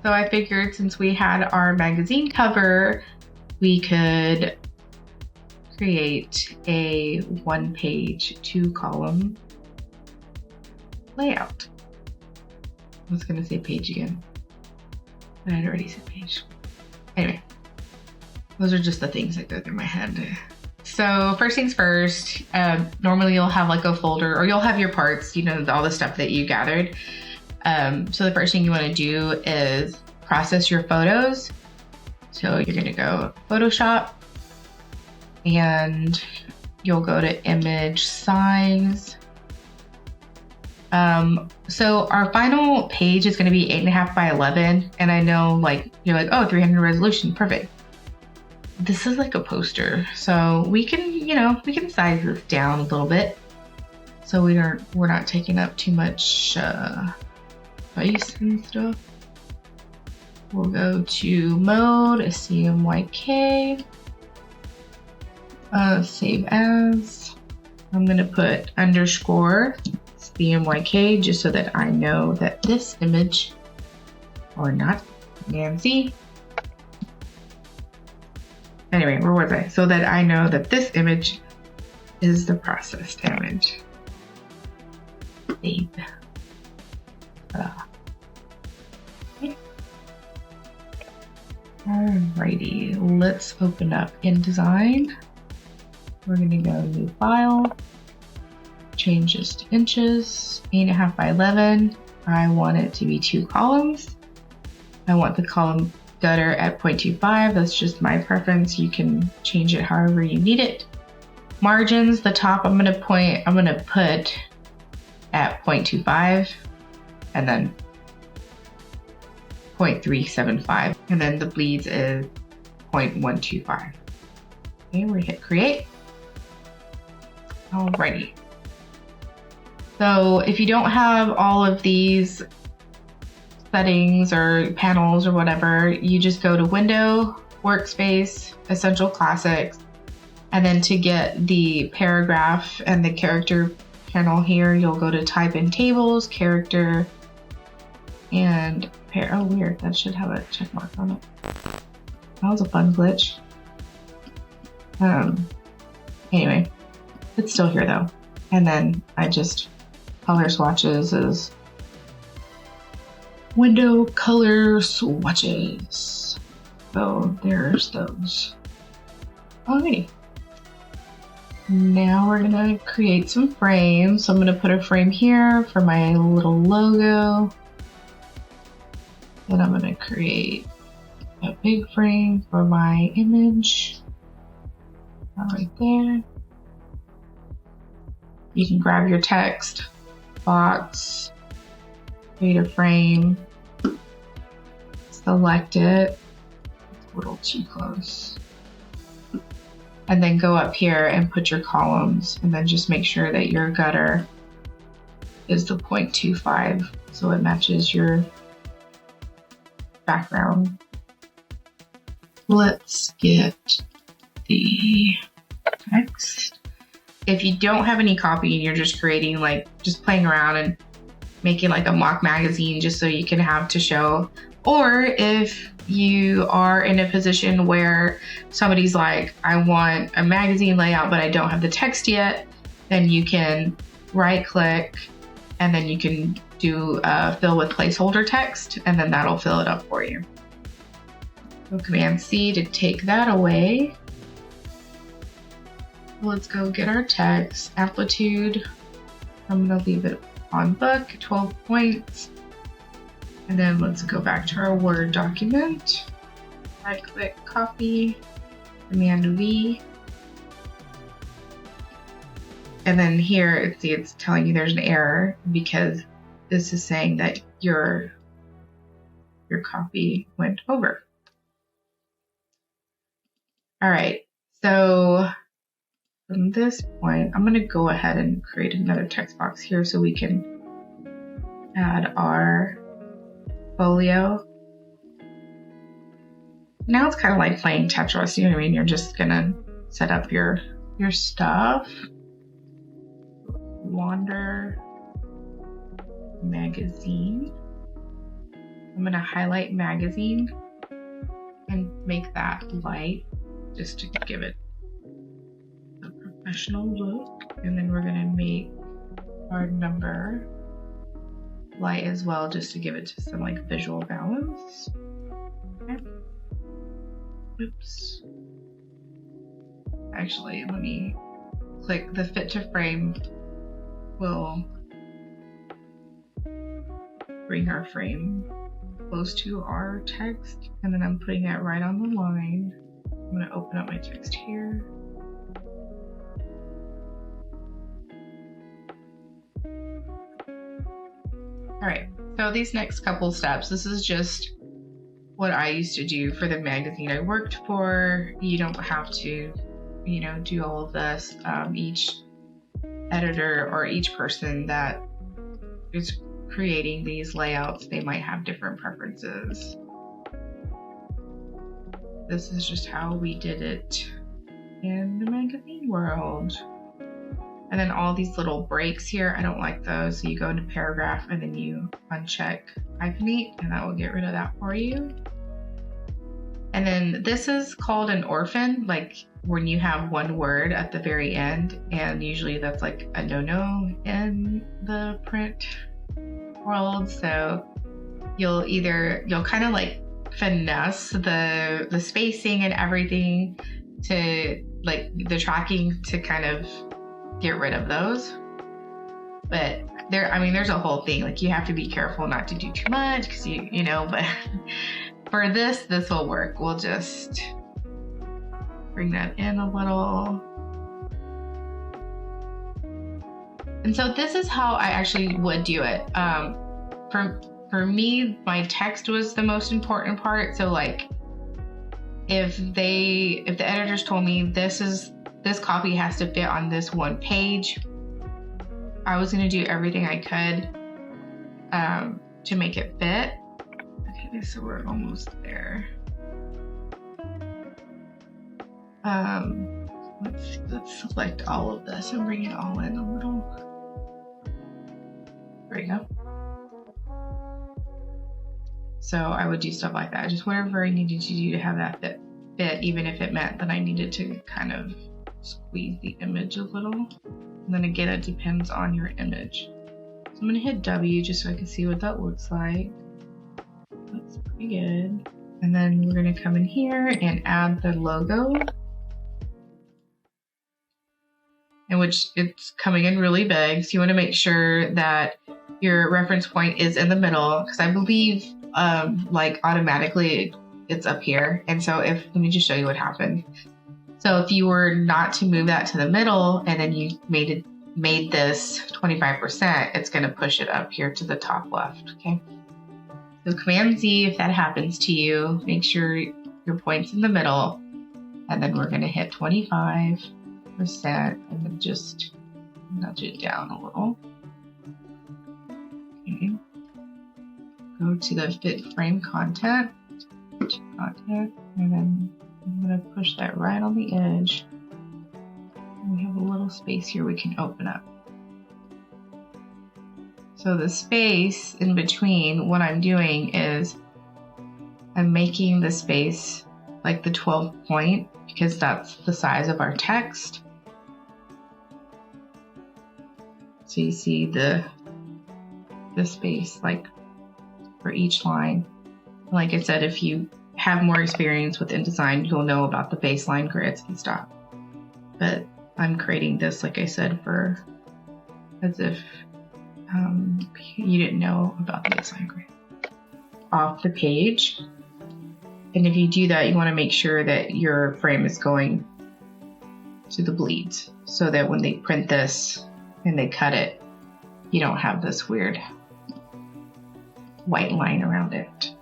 So I figured since we had our magazine cover, we could create a 1-page, 2-column layout. I was gonna say page again, but I'd already said page. Anyway, those are just the things that go through my head. So first things first, normally you'll have like a folder, or you'll have your parts, you know, all the stuff that you gathered. So the first thing you want to do is process your photos. So you're going to go Photoshop, and you'll go to image size. So our final page is going to be 8.5 by 11. And I know, like, you're like, oh, 300 resolution, perfect. This is like a poster, so we can, you know, we can size this down a little bit, so we're not taking up too much space and stuff. We'll go to mode, CMYK, save as. I'm gonna put underscore CMYK just so that I know that this image, or not, Nancy. Anyway, where was I? So that I know that this image is the processed image. Save. Okay. Alrighty, let's open up InDesign. We're gonna go new file, change this to inches, 8.5 by 11. I want it to be 2 columns. I want the column gutter at 0.25. That's just my preference. You can change it however you need it. Margins, the top I'm gonna put at 0.25, and then 0.375, and then the bleeds is 0.125. Okay, we hit create. Alrighty. So if you don't have all of these settings or panels or whatever, you just go to Window, Workspace, Essential Classics, and then to get the paragraph and the character panel here, you'll go to Type in Tables, Character, and oh weird, that should have a check mark on it. That was a fun glitch. Anyway, it's still here though. And then I just color swatches as window color swatches. So there's those. Alrighty. Now we're gonna create some frames. So I'm gonna put a frame here for my little logo. Then I'm gonna create a big frame for my image. Right there. You can grab your text box, create a frame, select it, it's a little too close, and then go up here and put your columns, and then just make sure that your gutter is the 0.25 so it matches your background. Let's get the text. If you don't have any copy and you're just creating, like, just playing around and making like a mock magazine just so you can have to show, or if you are in a position where somebody's like, I want a magazine layout but I don't have the text yet, then you can right click and then you can do fill with placeholder text, and then that'll fill it up for you. So Command C to take that away. Let's go get our text. Amplitude, I'm gonna leave it on book, 12 points. And then let's go back to our Word document. Right click, copy, Command V. And then here, see, it's telling you there's an error because this is saying that your copy went over. All right, so from this point, I'm going to go ahead and create another text box here so we can add our folio. Now it's kind of like playing Tetris, you know what I mean? You're just going to set up your stuff. Wander magazine. I'm gonna highlight magazine and make that light just to give it a professional look. And then we're gonna make our number light as well, just to give it to some like visual balance. Okay. Oops. Actually, let me click the fit to frame. Will bring our frame close to our text, and then I'm putting it right on the line. I'm going to open up my text here. All right, so these next couple steps, this is just what I used to do for the magazine I worked for. You don't have to, you know, do all of this. Each editor or each person that is creating these layouts, they might have different preferences. This is just how we did it in the magazine world. And then all these little breaks here, I don't like those. So you go into paragraph and then you uncheck hyphenate, and that will get rid of that for you. And then this is called an orphan, like when you have one word at the very end, and usually that's like a no-no in the print world. So you'll kind of like finesse the spacing and everything to like the tracking to kind of get rid of those. But there's a whole thing, like you have to be careful not to do too much because you know, but for this will work. We'll just bring that in a little. And so this is how I actually would do it. For me, my text was the most important part. So like if the editors told me this copy has to fit on this one page, I was going to do everything I could to make it fit. Okay, so we're almost there. Let's select all of this and bring it all in a little. There we go. So I would do stuff like that, just whatever I needed to do to have that fit, even if it meant that I needed to kind of squeeze the image a little. And then again, it depends on your image. So I'm gonna hit W just so I can see what that looks like. That's pretty good. And then we're gonna come in here and add the logo, in which it's coming in really big. So you wanna make sure that your reference point is in the middle, because I believe like automatically it's up here. And so let me just show you what happened. So if you were not to move that to the middle and then you made this 25%, it's going to push it up here to the top left. Okay. So Command Z, if that happens to you, make sure your point's in the middle, and then we're going to hit 25% and then just nudge it down a little. Okay. Go to the fit frame content, and then I'm going to push that right on the edge. And we have a little space here we can open up. So the space in between, what I'm doing is I'm making the space like the 12 point, because that's the size of our text. So you see the space like for each line. Like I said, if you have more experience with InDesign, you'll know about the baseline grids and stuff. But I'm creating this, like I said, as if you didn't know about the baseline grid. Off the page. And if you do that, you want to make sure that your frame is going to the bleeds, so that when they print this and they cut it, you don't have this weird white line around it.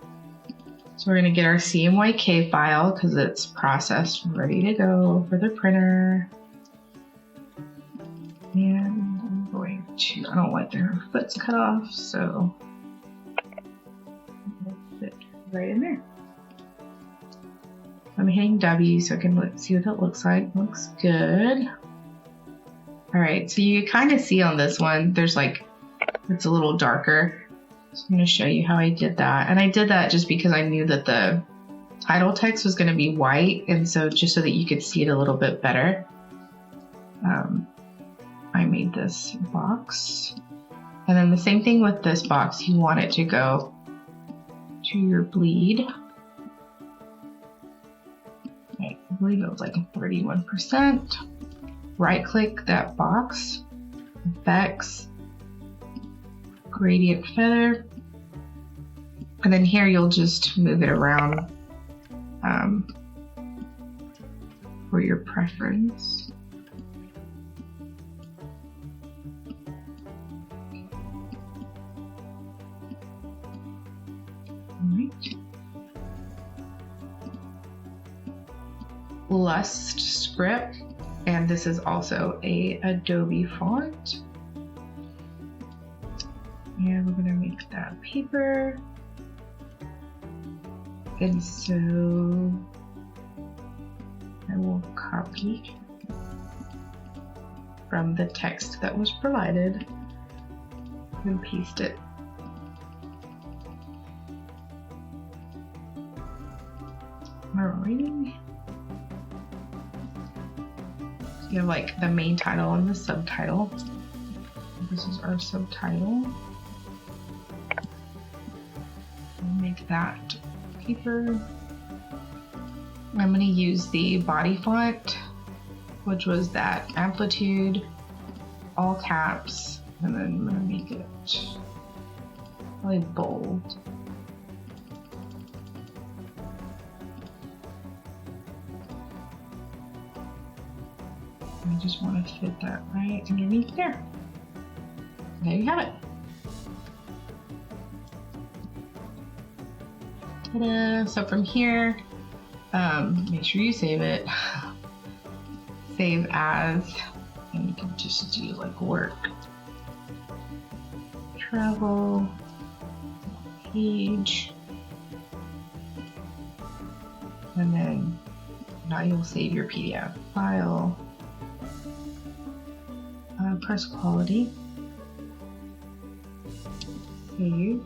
So we're going to get our CMYK file because it's processed and ready to go for the printer. And I'm going to, I don't like their foot's cut off, so I'm going to put it right in there. I'm hitting W so I can see what that looks like. Looks good. All right, so you kind of see on this one, there's like, it's a little darker. So I'm going to show you how I did that. And I did that just because I knew that the title text was going to be white, and so just so that you could see it a little bit better, I made this box. And then the same thing with this box, you want it to go to your bleed. I believe it was like 31%. Right click that box, effects, gradient feather, and then here you'll just move it around for your preference. Alright. Lust script, and this is also a Adobe font. And we're gonna make that paper. And so I will copy from the text that was provided and paste it. Alrighty. So you have like the main title and the subtitle. This is our subtitle. We'll make that paper. I'm going to use the body font, which was that Amplitude, all caps, and then I'm going to make it really bold. I just want to fit that right underneath there. There you have it. Ta-da. So from here, make sure you save it. Save as, and you can just do like work, travel, page, and then now you'll save your PDF file. Press quality, save,